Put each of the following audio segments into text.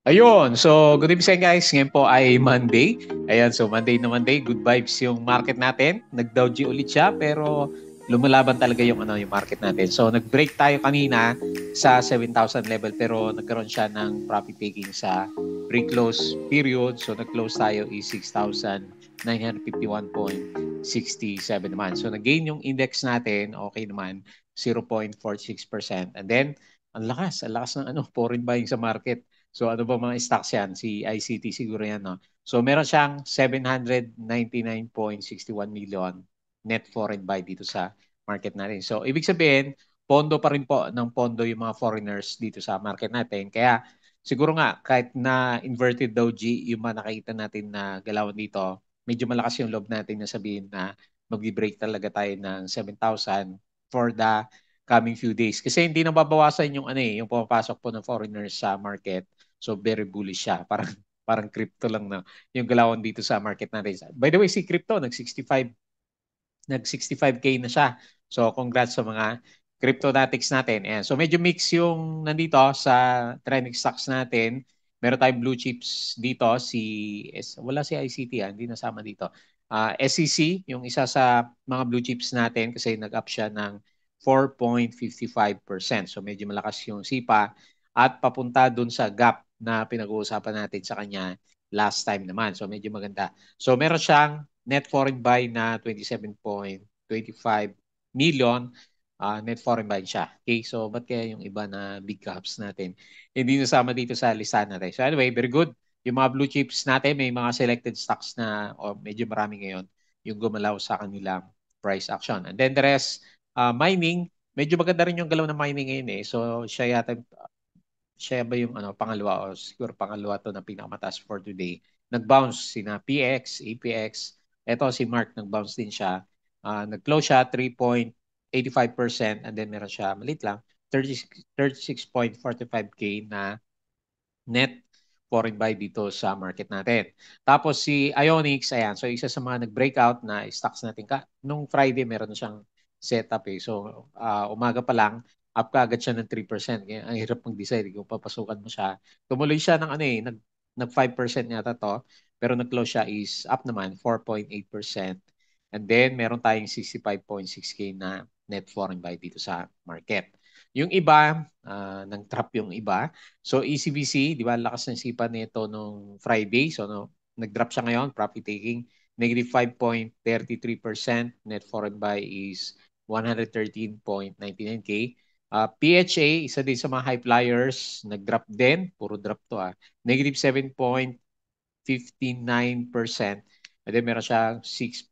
Ayun, so good evening guys. Ngayon po ay Monday. Ayan, so Monday na Monday, good vibes yung market natin. Nag-Dow G ulit siya pero lumalaban talaga yung market natin. So nag-break tayo kanina sa 7,000 level pero nagkaroon siya ng profit taking sa pre-close period. So nag-close tayo is 6,951.67 naman. So nag-gain yung index natin, okay naman, 0.46%. And then ang lakas ng foreign buying sa market. So ano ba mga stocks yan? Si ICT siguro yan, no? So meron siyang 799.61 million net foreign buy dito sa market natin. So ibig sabihin, pondo pa rin po ng pondo yung mga foreigners dito sa market natin. Kaya siguro nga, kahit na inverted doji yung mga nakikita natin na galawan dito, medyo malakas yung loob natin na sabihin na mag-break talaga tayo ng 7,000 for the coming few days. Kasi hindi na babawasan yung pumapasok po ng foreigners sa market. So very bullish siya. Parang crypto lang na yung galawan dito sa market natin. By the way, si crypto nag-65K na siya. So congrats sa mga cryptonatics natin. Ayan. So medyo mix yung nandito sa trending stocks natin. Meron tayong blue chips dito. Wala si ICT, hindi nasama dito. SEC, yung isa sa mga blue chips natin kasi nag-up siya ng 4.55%. So medyo malakas yung SIPA at papunta dun sa gap na pinag-uusapan natin sa kanya last time naman. So medyo maganda. So meron siyang net foreign buy na 27.25 million. Net foreign buy siya. Okay, so ba't kaya yung iba na big caps natin hindi nasama dito sa listahan natin? So anyway, very good. Yung mga blue chips natin, may mga selected stocks na medyo marami ngayon yung gumalaw sa kanilang price action. And then the rest, mining, medyo maganda rin yung galaw ng mining ngayon eh. So siya ba yung pangalawa o siguro pangalawa to na pinakamataas for today. Nag-bounce sina PX, APX. Ito si Mark nag-bounce din siya. Nag-close siya 3.85% and then meron siya malit lang 36.45K na net foreign buy dito sa market natin. Tapos si Ionix, ayan, so isa sa mga nag-breakout na stocks natin. Nung Friday, meron na siyang setup eh. So umaga pa lang, up ka agad siya ng 3%. Kaya ang hirap mag-decide kung papasukan mo siya. Tumuloy siya ng nag 5% yata to. Pero nag-close siya is up naman, 4.8%. And then meron tayong 65.6K na net foreign buy dito sa market. Yung iba, nang-trap yung iba. So ECBC, di ba, lakas ng sipa nito nung Friday. So nag-drop siya ngayon, profit taking negative 5.33%. Net foreign buy is 113.99K. PHA, isa din sa mga high flyers, nag-drop din. Puro drop to Negative 7.59%. And then meron siya 6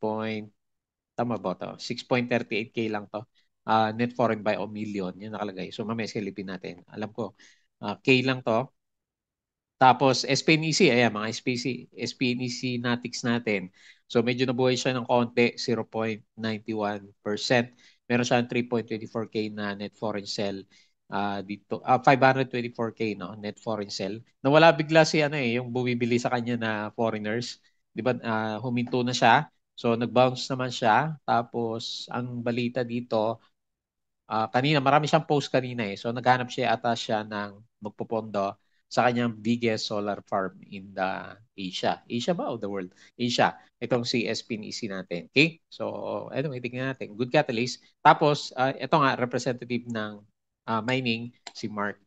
tama ba to? 6.38K lang to. Net foreign buy o million, yun nakalagay. So mamaya silipin natin. Alam ko, K lang to. Tapos SPNEC, ayan, mga SPNEC natics natin. So medyo nabuhay siya ng konti, 0.91%. Meron siya 3.24K na net foreign sell dito. 524K no, net foreign sell. Nawala bigla si yung bumibili sa kanya na foreigners. 'Di ba? Huminto na siya. So nag-bounce naman siya. Tapos ang balita dito, kanina, marami siyang post kanina eh. So naghanap siya ng magpopondo sa kanyang biggest solar farm in the Asia. Asia ba o the world? Asia. Itong si SPNEC natin. Okay? So anyway, tingnan natin. Good catalyst. Tapos, ito nga, representative ng mining, si Mark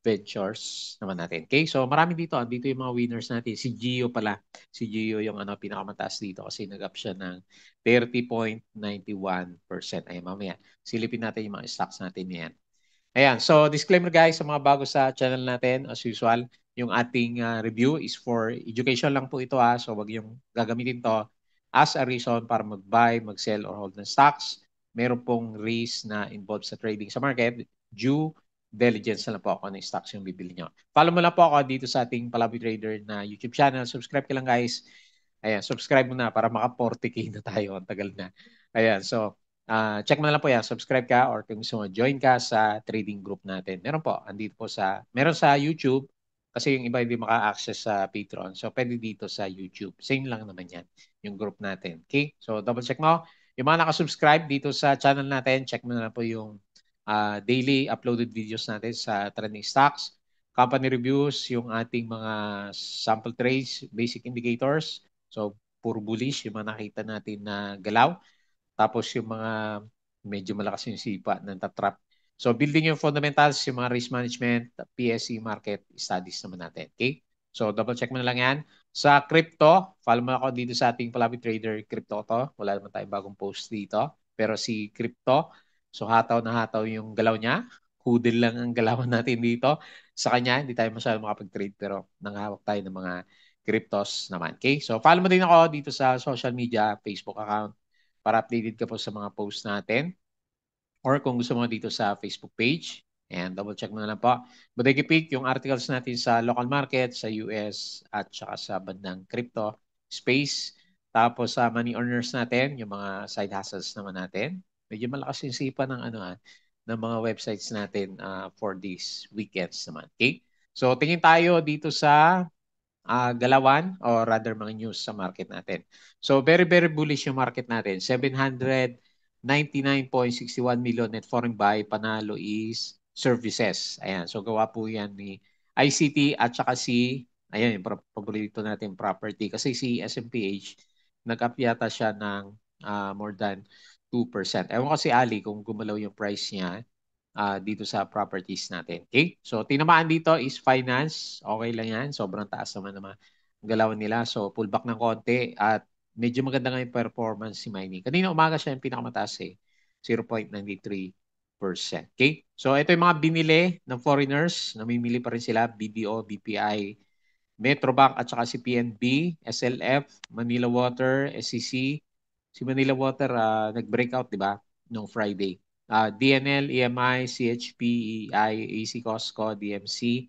Ventures naman natin. Okay? So marami dito. Dito yung mga winners natin. Si Gio pala. Si Gio yung pinakamataas dito kasi nag-up siya ng 30.91%. Ay, mamaya silipin natin yung mga stocks natin yan. Ayan, so disclaimer guys sa mga bago sa channel natin, as usual, yung ating review is for education lang po ito so wag yung gagamitin to as a reason para mag-buy, mag-sell, or hold ng stocks. Meron pong risk na involved sa trading sa market, due diligence na lang po ako ng stocks yung bibili nyo. Follow mo lang po ako dito sa ating Palaboy Trader na YouTube channel. Subscribe ka lang guys. Ayan, subscribe mo na para maka 40K na tayo. Ang tagal na. Ayan, so check mo na lang po yan. Subscribe ka or kung gusto mo, join ka sa trading group natin. Meron sa YouTube kasi yung iba hindi maka-access sa Patreon. So, pwede dito sa YouTube. Same lang naman yan, yung group natin. Okay? So, double check mo. Yung mga nakasubscribe dito sa channel natin, check mo na lang po yung daily uploaded videos natin sa trending stocks. company reviews, yung ating mga sample trades, basic indicators. So, puro bullish, yung mga nakita natin na galaw. Tapos yung mga medyo malakas yung sipa ng tatrap. So building yung fundamentals, yung mga risk management, PSE market studies naman natin. Okay? So double check mo na lang yan. Sa crypto, follow mo ako dito sa ating Palabi Trader Crypto to. Wala naman tayong bagong post dito. Pero si crypto, so hataw na hataw yung galaw niya. Hoodle lang ang galawan natin dito. Sa kanya, hindi tayo masyadong makapag-trade pero nanghawak tayo ng mga cryptos naman. Okay? So follow mo din ako dito sa social media, Facebook account, para updated ka po sa mga posts natin. Or kung gusto mo dito sa Facebook page, and double check mo na lang po. Bodega Peak, yung articles natin sa local market, sa US, at saka sa bandang crypto space. Tapos sa money earners natin, yung mga side hustles naman natin. Medyo malakas yung sipa ng ng mga websites natin for these weekends naman. Okay? So tingin tayo dito sa galawan or rather mga news sa market natin. So very bullish yung market natin. 799.61 million net foreign buy, panalo is services. Ayan, so gawa po yan ni ICT at saka si, ayan, yung paborito natin property. Kasi si SMPH, nag-up yata siya ng more than 2%. Ewan ko si Ali kung gumalaw yung price niya dito sa properties natin. Okay? So, tinamaan dito is finance. Okay lang yan. Sobrang taas naman naman ang galawan nila. So, pullback ng konti at medyo maganda nga yung performance si mining. Kanina umaga siya yung pinakamataas 0.93%. Okay? So, ito yung mga binili ng foreigners. Namimili pa rin sila. BDO, BPI, Metrobank at saka si PNB, SLF, Manila Water, SCC. Si Manila Water nag-breakout, di ba? Noong Friday. DNL, EMI, CHP, EI, AC Cosco, DMC,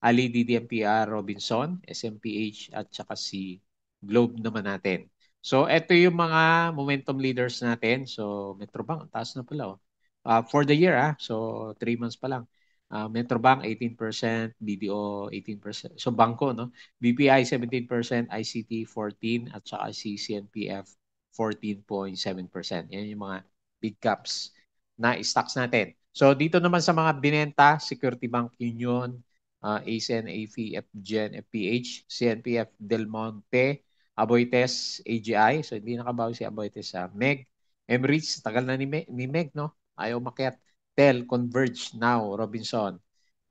Ali, DDMPR, Robinson, SMPH, at saka si Globe naman natin. So, ito yung mga momentum leaders natin. So, Metrobank, ang taas na pala. For the year, so 3 months pa lang. Metrobank 18%, BDO 18%. So bangko, no? BPI 17%, ICT 14%, at saka si CNPF 14.7%. Yan yung mga big caps na stocks natin. So dito naman sa mga binenta, Security Bank Union, ASEAN, AFI, FGen, FPH, CNPF, Del Monte, Aboitiz, AGI. So hindi nakabawi si Aboitiz sa MEG. Emirates, tagal na ni Meg, no? Ayaw makiat. Tel, Converge, Now, Robinson,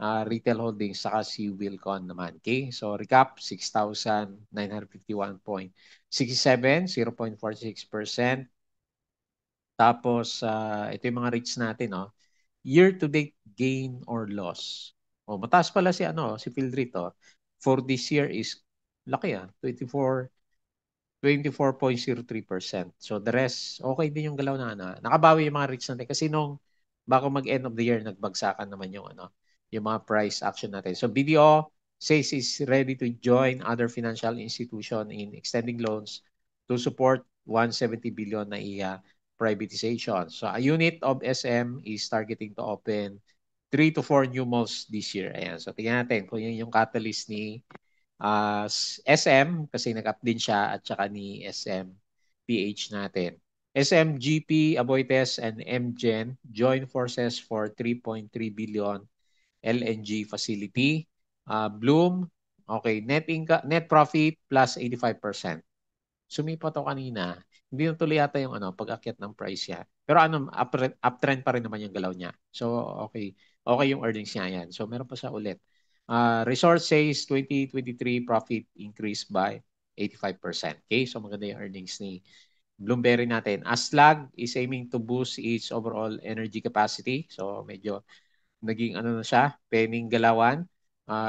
Retail Holdings, saka si Wilcon naman. Okay? So, recap, 6,951.67, 0.46%. Tapos, ito yung mga rates natin, no? Year-to-date gain or loss. Mataas pala si Phil Rito. For this year is, laki 24.03%. So the rest, okay din yung galaw na nakabawi yung mga rates natin kasi bago mag-end of the year, nagbagsakan naman yung mga price action natin. So BDO says is ready to join other financial institution in extending loans to support 170 billion na privatization. So a unit of SM is targeting to open 3 to 4 new malls this year. Ayan. So tingnan natin kung yun yung catalyst ni SM kasi nag-up din siya at saka ni SMPH natin. SMGP, Aboitiz, and MGen join forces for 3.3 billion LNG facility. Bloom, okay, net profit plus 85%. Sumipa to kanina. Hindi na tuloy yata yung pag-akyat ng price niya. Pero uptrend pa rin naman yung galaw niya. So, okay. Okay yung earnings niya yan. So, meron pa siya ulit. Resort says 2023 profit increased by 85%. Okay, so maganda yung earnings ni Bloomberry natin. Aslag is aiming to boost its overall energy capacity. So medyo naging na siya, pening galawan.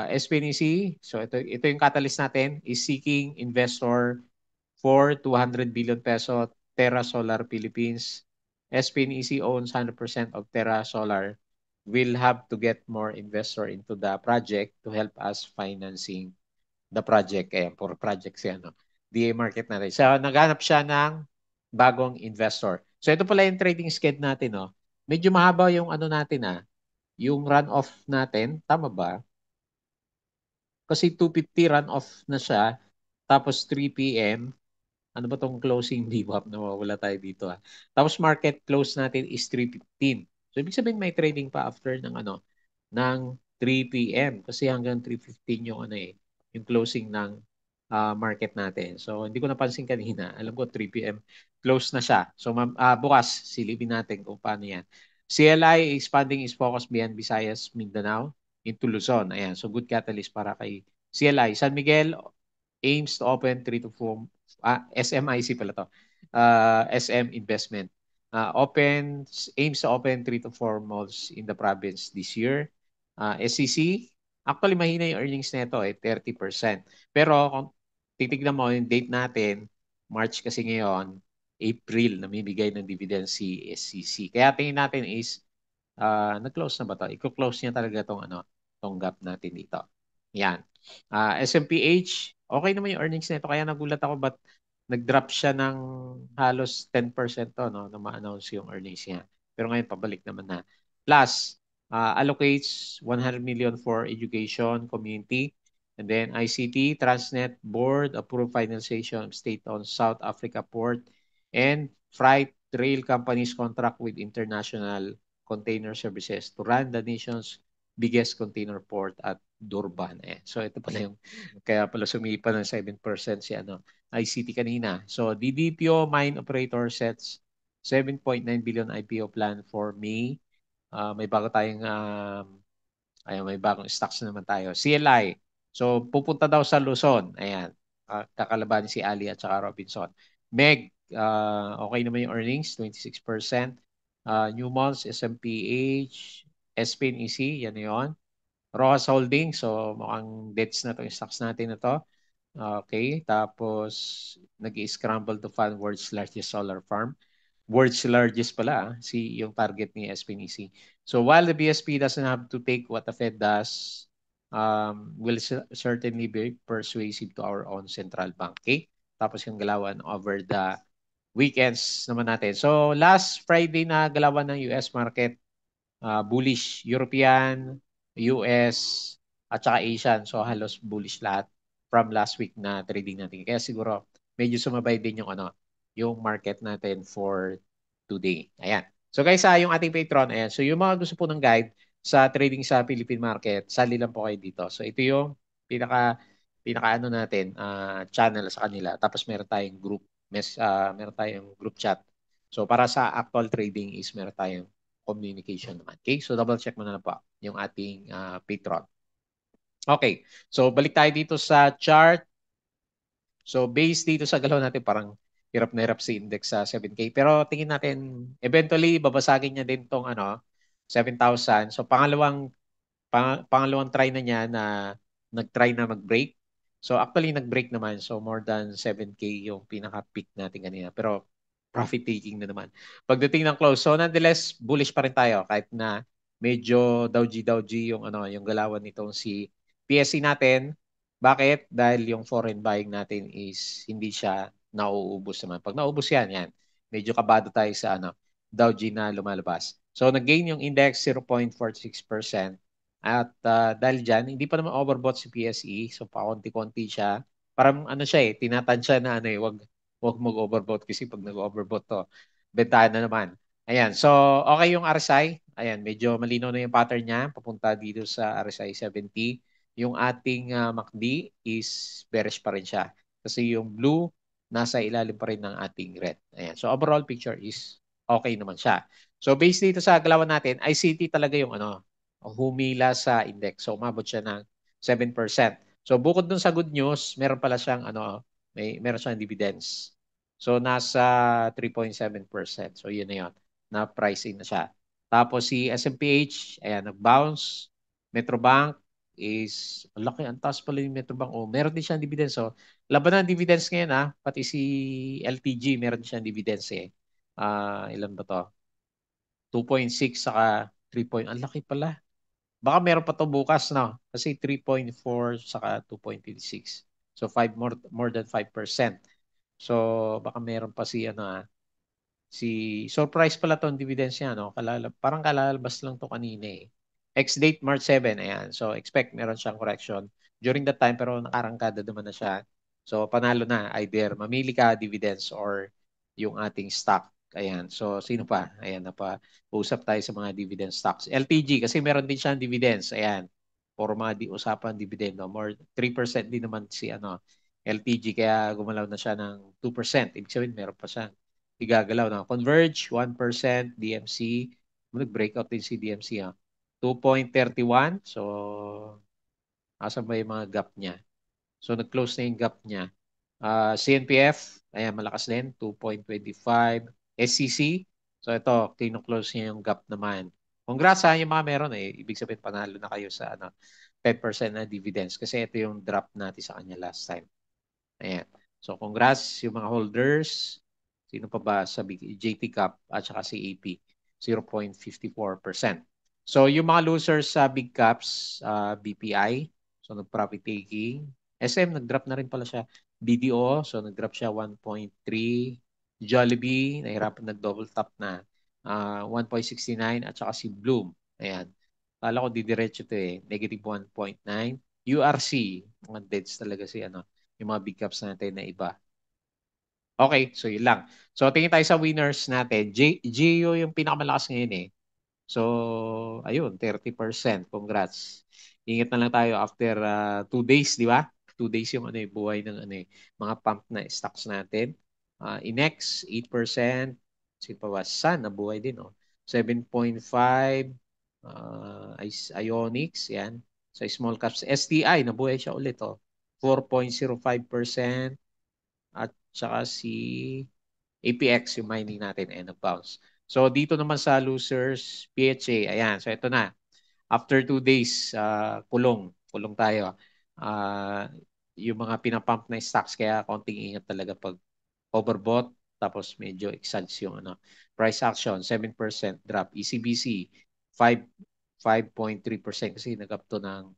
SPNC, so ito yung catalyst natin, is seeking investor for 200 billion peso Terra Solar Philippines. SPNC owns 100% of Terra Solar. Will have to get more investor into the project to help us financing the project. For project siya, DA market natin. So, naghanap siya ng bagong investor. So, ito pala yung trading sked natin, no? Medyo mahaba yung natin, yung run-off natin. Tama ba? Kasi 2:50 run-off na siya. Tapos 3 p.m. Ano ba tong closing VWAP? Nawawala tayo dito. Tapos market close natin is 3:15. So, ibig sabihin may trading pa after ng 3 p.m. kasi hanggang 3:15 yung ano eh, yung closing ng market natin. So hindi ko napansin kanina. Alam ko 3 p.m. close na siya. So bukas silipin natin kung paano yan. CLI expanding its focus beyond Visayas, Mindanao into Luzon. Ayan. So good catalyst para kay CLI. San Miguel aims to open 3 to 4 SMIC pala to. SM Investment. Aims to open 3 to 4 malls in the province this year. SCC, actually mahina yung earnings nito eh, 30%. Pero kung titignan mo yung date natin, March kasi ngayon, April, namimigay ng dividend si SCC. Kaya tingin natin is, nag-close na ba to? I-close niya talaga tong ano, tong gap natin dito. Yan. SMPH, okay naman yung earnings nito. Kaya nagulat ako ba't nag-drop siya ng halos 10% to, no, na ma-announce yung earnings niya. Pero ngayon, pabalik naman na. Plus, allocates 100 million for education, community, and then ICT, Transnet Board, approved finalization of state-owned South Africa port, and freight rail companies contract with international container services to run the nation's biggest container port at Durban. So ito pala yung kaya pala sumipa ng 7% si ano ICT kanina. So DDPO mine operator sets 7.9 billion IPO plan for May. May bago tayong ayun, may bagong stocks na naman tayo. CLI. So pupunta daw sa Luzon. Ayan. Kakalaban si Ali at saka Robinson. Meg, okay naman yung earnings, 26%. Newmonts, SMPH, SPN EC, yan yun. Rojas Holding, so mukhang debts na to, yung stocks natin na to. Okay, tapos nag-scramble to fund world's largest solar farm. World's largest pala, si yung target ni SPNEC. So while the BSP doesn't have to take what the Fed does, will certainly be persuasive to our own central bank. Okay? Tapos yung galawan over the weekends naman natin. So last Friday na galawan ng US market, bullish European, US, at saka Asian. So halos bullish lahat from last week na trading natin. Kaya siguro medyo sumabay din yung ano, yung market natin for today. Ayan. So guys, yung ating Patreon, ayan. So yung mga gusto po ng guide sa trading sa Philippine market, sali lang po kayo dito. So ito yung pinaka ano natin, channel sa kanila. Tapos meron tayong group, meron tayong group chat. So para sa actual trading is meron tayong communication naman. Okay? So double check mo na po yung ating Patreon. Okay. So balik tayo dito sa chart. So based dito sa galaw natin, parang hirap na hirap si index sa 7K. Pero tingin natin, eventually, babasagin niya din tong ano, 7,000. So pangalawang try na niya na nag-try na mag-break. So actually nag-break naman. So more than 7K yung pinaka-peak natin kanina. Pero profit taking na naman. Pagdating ng close. So nonetheless, bullish pa rin tayo kahit na medyo dowgy yung ano, yung galawan nitong si PSC natin. Bakit? Dahil yung foreign buying natin is hindi siya nauubos naman. Pag nauubos yan. Medyo kabado tayo sa ano, Dow G na lumalabas. So nag-gain yung index 0.46%. At dahil dyan, hindi pa naman overbought si PSE. So pakonti-konti siya. Parang ano siya tinatansya na ano wag mag-overbought kasi pag nag-overbought to, bentahan na naman. Ayan. So okay yung RSI. Ayan, medyo malinaw na yung pattern niya. Papunta dito sa RSI 70. Yung ating MACD is bearish pa rin siya. Kasi yung blue, nasa ilalim pa rin ng ating red. Ayan. So overall picture is okay naman siya. So based dito sa galawan natin, ICT talaga yung ano, humila sa index. So umabot siya ng 7%. So bukod dun sa good news, meron pala siyang ano, meron siyang dividends. So nasa 3.7%. So yun na yun. Na pricing na siya. Tapos si SMPH, ayan, nag-bounce. Metrobank is, laki, ang taas pala yung Metrobank. Oh, meron din siyang dividends. So, laban ng dividends ngayon pati si LTG, meron siyang dividends eh. Ilan ba to? 2.6 saka 3 point. Ang laki pala. Baka meron pa to bukas na. Kasi 3.4 saka 2.26. So 5 more than 5%. So baka meron pa si ano surprise pala tong dividends niya no. Parang kalalabas lang to kanina eh. Ex-date March 7, ayan. So expect meron siyang correction during that time pero nakarangkada naman na siya. So panalo na either mamili ka dividends or yung ating stock. Ayan. So sino pa? Ayan na pa. Usap tayo sa mga dividend stocks. LTG kasi meron din siyang dividends. Ayan. for mga usapan dividendo. More 3% din naman si LTG kaya gumalaw na siya ng 2%. Ibig sabihin meron pa siyang igagalaw na. Converge 1%, DMC nag-breakout din si DMC 2.31. So asan ba yung mga gap niya? So nag-close na yung gap niya. CNPF, ayan, malakas din, 2.25. SCC, so ito, kino-close niya yung gap naman. Congrats sa yung mga meron ibig sabihin panalo na kayo sa 10% na dividends kasi ito yung drop natin sa kanya last time. Ayan. So congrats yung mga holders. Sino pa ba sa JT Cap at saka si AP, 0.54%. So yung mga losers sa big caps, BPI, so nag-profit taking. SM, nag-drop na rin pala siya. BDO, so nag-drop siya 1.3. Jollibee, nahirapan nag-double top na. 1.69 at saka si Bloom. Ayan. Kala ko didiretso ito negative 1.9. URC, mga deads talaga si yung mga big caps natin na iba. Okay, so yun lang. So tingin tayo sa winners natin. Gio yung pinakamalakas ngayon So, ayun, 30%. Congrats. Ingat na lang tayo after 2 days, di ba? 2 days yung buhay ng mga pump na stocks natin. Inex, 8%. Sino pa ba? Sun, nabuhay din, 7.5. Ionics, yan. Sa small caps. STI, nabuhay siya ulit, 4.05%. At saka si APX, yung mining natin, nag-bounce. So, dito naman sa losers, PHA, ayan. So, ito na. After 2 days, kulong. Kulong tayo. Yung mga pinapump na stocks, kaya konting ingat talaga pag overbought. Tapos medyo exags yung price action, 7% drop. ECBC, 5.3% kasi nag-up to ng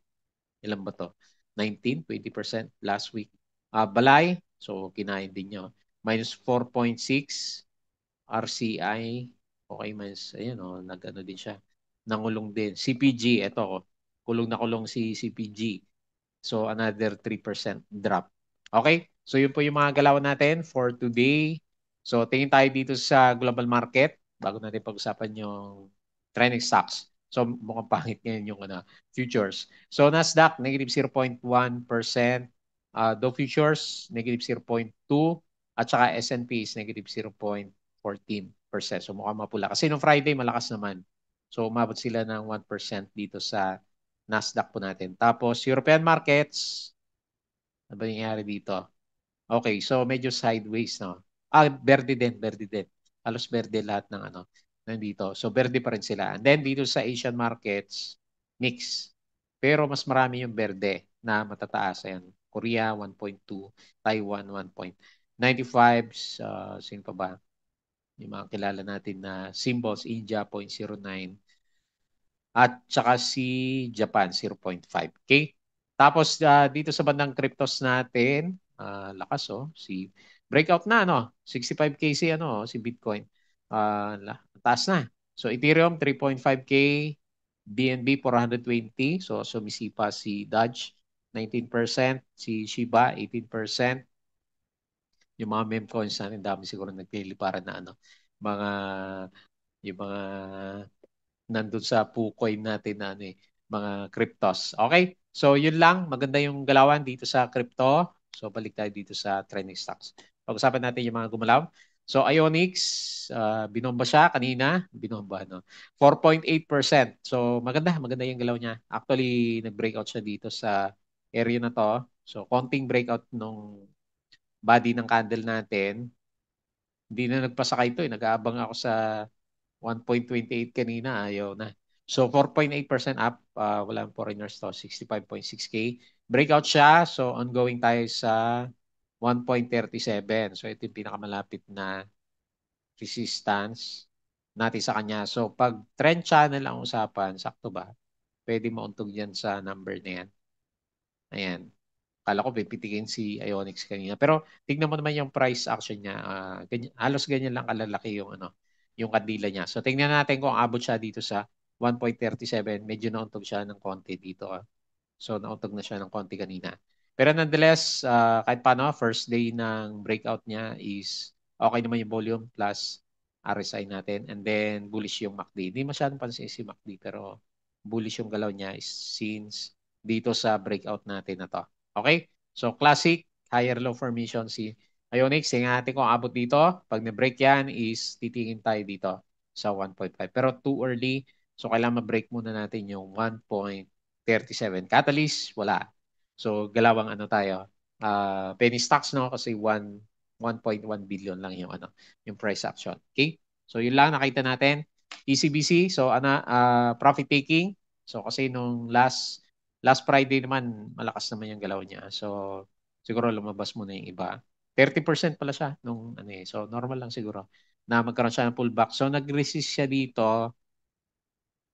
ilan ba to? 19, 20% last week. Balay, so kinain din nyo. Minus 4.6. RCI, okay, minus, ayun nag-ano din siya. Nangulong din. CPG, eto, kulong na kulong si CPG. So, another 3% drop. Okay? So, yun po yung mga galawan natin for today. So, tingin tayo dito sa global market bago natin pag-usapan yung trending stocks. So, mukhang pangit ngayon yung futures. So, Nasdaq, negative 0.1%. Dow Futures, negative 0.2%. At saka S&P is negative 0.14%. So, mukhang mapula. Kasi nung Friday, malakas naman. So, umabot sila ng 1% dito sa Nasdaq po natin. Tapos, European markets, ano ba nangyayari dito? Okay, so medyo sideways, no? Verde din, verde din. Halos verde lahat ng nandito. So, verde pa rin sila. And then, dito sa Asian markets, mix. Pero mas marami yung verde na matataas. Ayan, Korea, 1.2. Taiwan, 1.95. Sino pa ba? Yung mga kilala natin na symbols, India, 0.09. At saka si Japan, 0.5. Okay? Tapos dito sa bandang cryptos natin, lakas si breakout na 65K si Bitcoin. Taas na. So Ethereum 3.5K, BNB 420, so sumisipa si Dodge 19%, si Shiba 18%. Yung mga meme coins natin, dami siguro nagpiliparan na mga yung mga nandun sa Pucoin natin na mga cryptos. Okay? So, yun lang. Maganda yung galawan dito sa crypto. So, balik tayo dito sa trending stocks. Pag-usapan natin yung mga gumalaw. So, Ionics, binomba siya kanina. Binomba, 4.8%. So, maganda. Maganda yung galaw niya. Actually, nag-breakout siya dito sa area na to. So, konting breakout nung body ng candle natin. Hindi na nagpasakay ito. Nag-aabang ako sa 1.28 kanina, ayaw na. So 4.8% up, walang foreigners to, 65.6K. Breakout siya, so ongoing tayo sa 1.37. So ito yung pinakamalapit na resistance natin sa kanya. So pag trend channel ang usapan, sakto ba? Pwede mauntog yan sa number na yan. Ayan. Kala ko pipitikin si Ionics kanina. Pero tignan mo naman yung price action niya. Halos ganyan lang kalalaki yung yung kandila niya. So tingnan natin kung abot siya dito sa 1.37. Medyo nauntog siya ng konti dito. So nauntog na siya ng konti kanina. Pero nonetheless, kahit paano, first day ng breakout niya is okay naman yung volume plus RSI natin. And then bullish yung MACD. Hindi masyadong pansin si MACD pero bullish yung galaw niya is since dito sa breakout natin na to. Okay? So classic, higher low formation si Ionics. Tingnan natin kung abot dito. Pag na-break yan is titingin tayo dito sa 1.5. Pero too early. So kailangan ma-break muna natin yung 1.37. Catalyst, wala. So galawang ano tayo. Penny stocks no kasi 1.1 billion lang yung ano yung price action. Okay? So yun lang nakita natin. ECBC, so ano profit taking. So kasi nung last Friday naman malakas naman yung galaw niya. So siguro lumabas muna yung iba. 30% pala siya nung ano eh. So normal lang siguro na magkaroon siya ng pullback. So nag-resist siya dito.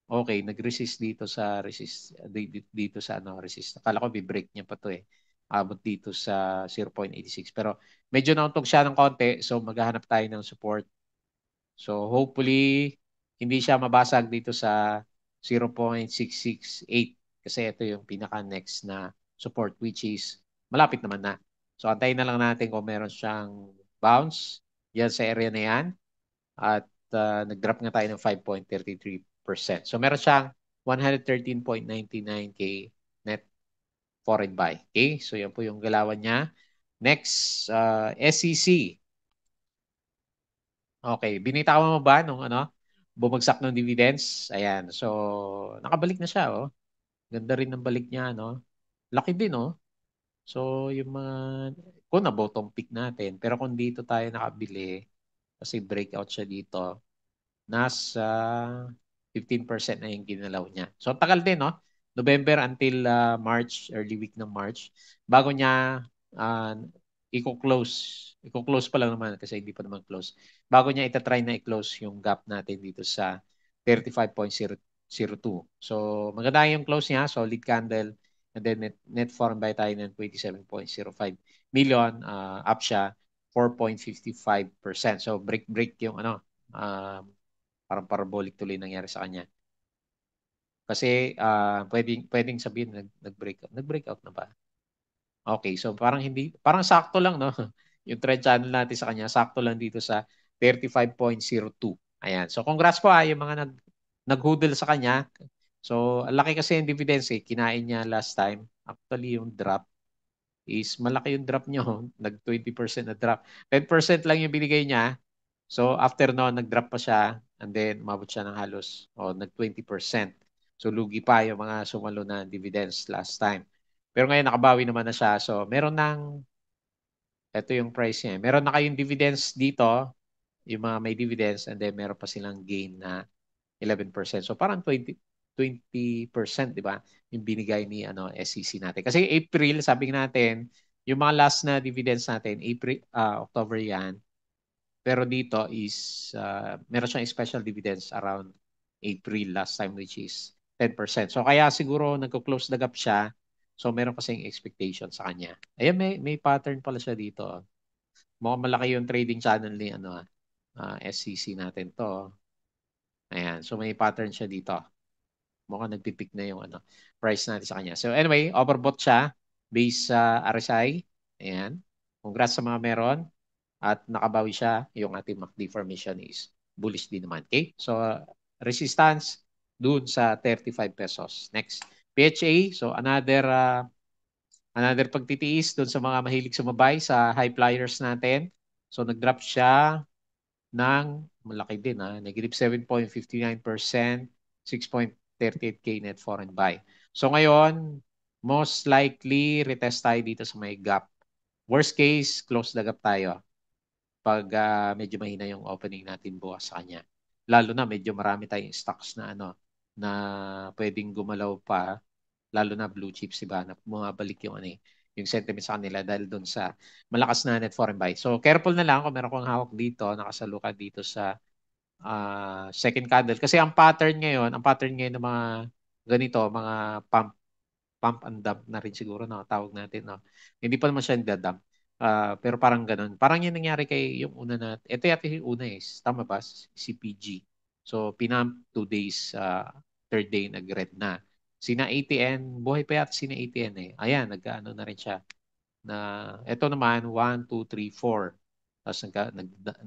Okay, nag-resist dito sa dito sa ano resist. Akala ko bi-break niya pa to eh. Abot dito sa 0.86 pero medyo nauntog siya ng konti so maghahanap tayo ng support. So hopefully hindi siya mabasag dito sa 0.668 kasi ito yung pinaka next na support which is malapit naman na. So antayin na lang natin kung meron siyang bounce yan sa area na yan at nag-drop nga tayo ng 5.33%. So meron siyang 113.99K net foreign buy. Okay? So yan po yung galawan niya. Next, SEC. Okay, binitawan mo ba nung ano, bumagsak ng dividends? Ayan. So, nakabalik na siya, oh. Ganda rin ng balik niya, no? Laki din, oh. So, yung mga kung na bottom pick natin, pero kung dito tayo nakabili kasi breakout siya dito, nasa 15% na yung ginalaw niya. So, tagal din, no? November until March, early week ng March, bago niya uh, i-close. I-close pa lang naman kasi hindi pa naman close. Bago niya itatry na i-close yung gap natin dito sa 35.002. So, maganda yung close niya, solid candle, and then net foreign buy tayo ng 27.05 million, up siya 4.55%. So, break yung ano, parang parabolic tuloy nangyari sa kanya. Kasi pwedeng sabihin nag-breakout. Nag-breakout na ba? Okay, so parang hindi parang sakto lang no. Yung trend channel natin sa kanya sakto lang dito sa 35.02. Ayan. So congrats po yung mga naghodl sa kanya. So ang laki kasi yung dividends eh. Kinain niya last time. Actually yung drop is malaki yung drop niyo. Nag 20% na drop. 10% lang yung binigay niya. So after no, nag-drop pa siya and then umabot siya ng halos nag 20%. So lugi pa yung mga sumalo na dividends last time. Pero ngayon nakabawi naman na siya. So meron ng ito yung price niya. Meron na kayong dividends dito, yung mga may dividends and then meron pa silang gain na 11%. So parang 20%, di ba? Yung binigay ni SEC natin. Kasi April, sabi natin, yung mga last na dividends natin, April, October yan. Pero dito is meron siyang special dividends around April last time which is 10%. So kaya siguro nagko-close the gap siya. So meron kasing expectation sa kanya. Ayan, may pattern pala siya dito. Mukhang malaki yung trading channel ni SCC natin to. Ayan, so may pattern siya dito. Mukhang nagpipick na yung price natin sa kanya. So anyway, overbought siya based sa RSI. Ayan. Congrats sa mga meron. At nakabawi siya. Yung ating MACD formation is bullish din naman. Okay? So resistance dun sa 35 pesos. Next. PHA. So another pagtitiis dun sa mga mahilig sumabay sa high flyers natin. So nag-drop siya ng malaki din negative 7.59%, 6.38K net foreign buy. So ngayon, most likely retest tayo dito sa may gap. Worst case, close the gap tayo pag medyo mahina yung opening natin bukas sa kanya. Lalo na medyo marami tayong stocks na na pwedeng gumalaw pa, lalo na blue chips, diba? Na bumabalik yung yung sentiment sa kanila dahil doon sa malakas na net foreign buy. So careful na lang kung meron kong hawak dito, nakasalukan dito sa second candle. Kasi ang pattern ngayon ng mga ganito, mga pump and dump na rin siguro na tawag natin. No? Hindi pa naman siya nagdadump. Pero parang ganun. Parang yung nangyari kay yung una na, ito yata yung una tama ba? CPG. So, pinump 2 days, third day nag-red na. Sina ATN, buhay pa yata sina ATN eh. Ayan, nag-ano na rin siya. Na, ito naman, 1, 2, 3, 4. Tapos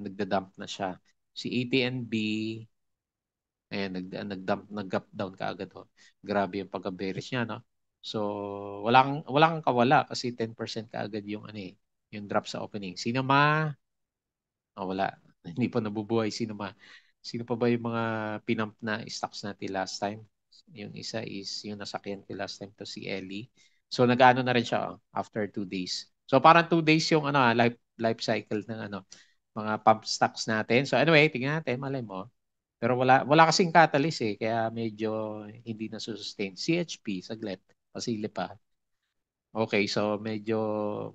nagda-dump na siya. Si ATNB, ayan, nag-gap down kaagad. Oh. Grabe yung pagka-bearish niya, no? So, wala kang kawala kasi 10% kaagad yung ano eh, yung drop sa opening. Sinama, wala. Hindi pa nabubuhay. Sino pa ba yung mga pinump na stocks natin last time? Yung isa is yung nasakyan ko last time to si Ellie. So nag-ano na rin siya after 2 days. So parang 2 days yung ano life cycle ng ano mga pump stocks natin. So anyway, tingnan natin, malay mo. Pero wala kasing catalyst eh, kaya medyo hindi na sustain. CHP, saglit, pasilip pa. Okay, so medyo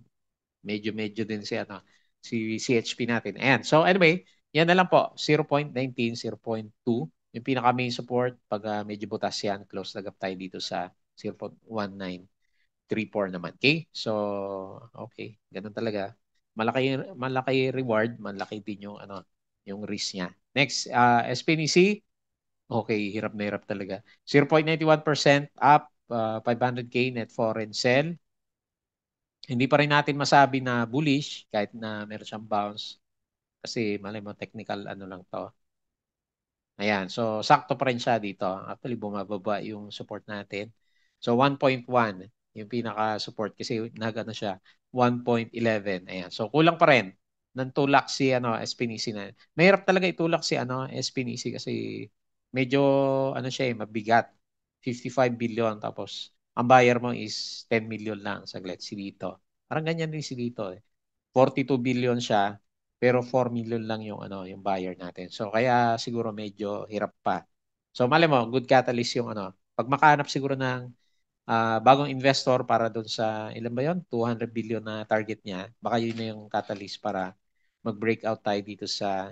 din si ano si CHP natin. Ayan. So anyway, yan na lang po. 0.19, 0.2. Yung pinaka main support pag medyo butas yan, close na gap tayo dito sa 0.1934 naman. Okay? So okay, ganun talaga. Malaki reward, malaki din yung ano, yung risk niya. Next, SPNC. Okay, hirap na hirap talaga. 0.91% up, 500K net foreign sell. Hindi pa rin natin masabi na bullish kahit na meron siyang bounce kasi malay mo technical ano lang to. Ayan, so sakto pa rin siya dito. Actually bumababa yung support natin. So 1.1 yung pinaka support kasi nagano siya 1.11. Ayan. So kulang pa rin ng tulak si ano SPNC na. Mahirap talaga itulak si ano SPNC kasi medyo ano siya mabigat. 55 billion tapos ang buyer mo is 10 million lang saglit si dito. Parang ganyan din si dito eh. 42 billion siya pero 4 million lang yung ano yung buyer natin. So kaya siguro medyo hirap pa. So mali mo, good catalyst yung ano. Pag makahanap siguro ng bagong investor para doon sa ilan ba 'yon? 200 billion na target niya. Baka yun na yung catalyst para mag-breakout tayo dito sa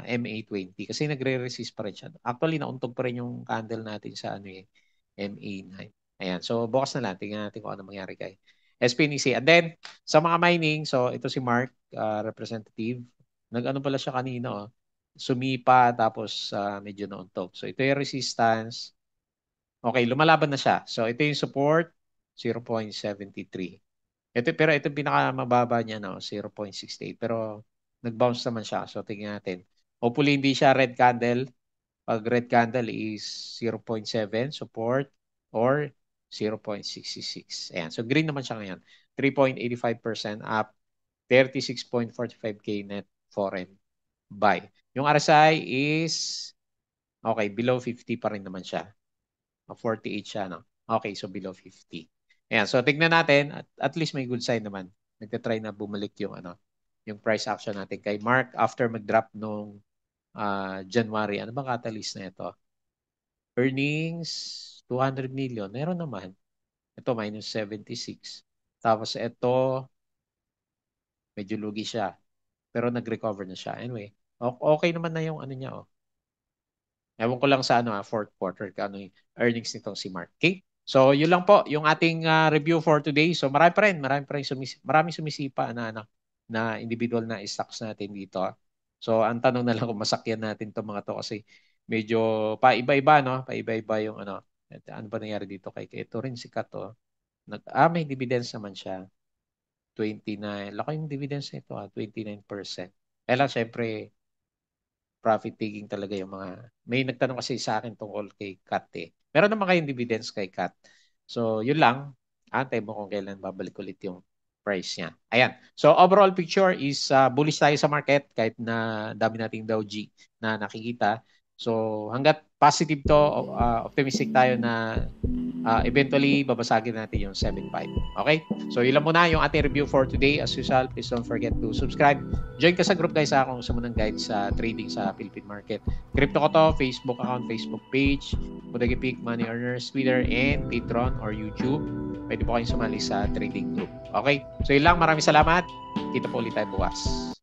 MA20 kasi nagre-resist pa rin siya. Actually, nauntog pa rin yung candle natin sa ano eh, MA9. Ayan. So, bukas na lang. Tingnan natin kung ano mangyari kay SPNC. And then, sa mga mining, so ito si Mark, representative. Nag-ano pala siya kanina, oh. Sumipa, tapos medyo nauntog. So, ito yung resistance. Okay, lumalaban na siya. So, ito yung support, 0.73. Pero ito pinakamababa niya, no, 0.68. Pero, nag-bounce naman siya. So, tingnan natin. Hopefully, hindi siya red candle. Pag red candle is 0.7 support or 0.66. Ayan. So green naman siya ngayon. 3.85% up. 36.45K net foreign buy. Yung RSI is okay, below 50 pa rin naman siya. 48 siya, no? Okay, so below 50. Ayan, so tignan natin. At least may good sign naman. Nagtatry na bumalik yung ano, yung price action natin kay Mark after mag-drop nung January. Ano bang catalyst na ito? Earnings, 200 million. Meron naman. Ito, minus 76. Tapos ito, medyo lugi siya. Pero nag-recover na siya. Anyway, okay naman na yung ano niya. Oh. Ewan ko lang sa ano, fourth quarter, ano yung earnings nitong si Mark. Okay? So, yun lang po yung ating review for today. So, marami pa rin maraming sumisipa na individual na stocks natin dito. So, ang tanong na lang kung masakyan natin itong mga to kasi medyo paiba-iba, no? Paiba-iba yung ano. Ano ba nangyari dito kay ito rin si Kato. May dividends naman siya. 29. Laki yung dividends nito, 29%. Kaya lang, syempre, profit taking talaga yung mga may nagtanong kasi sa akin tungkol kay Kat eh. Meron naman kayong dividends kay Kat. So, yun lang. Antay mo kung kailan babalik ulit yung price niya. Ayan. So, overall picture is bullish tayo sa market kahit na dami nating Dow G na nakikita. So, hanggat positive to, optimistic tayo na eventually babasagin natin yung 7.5. Okay? So, yun lang muna yung ating review for today. As usual, please don't forget to subscribe. Join ka sa group guys kung gusto mo ng guide sa trading sa Philippine market. Crypto ko to, Facebook account, Facebook page, Mudagi Peak, Money Earners, Twitter, and Patreon or YouTube. Pwede po kayong sumali sa trading group. Okay? So, yun lang. Maraming salamat. Kita po ulit tayo bukas.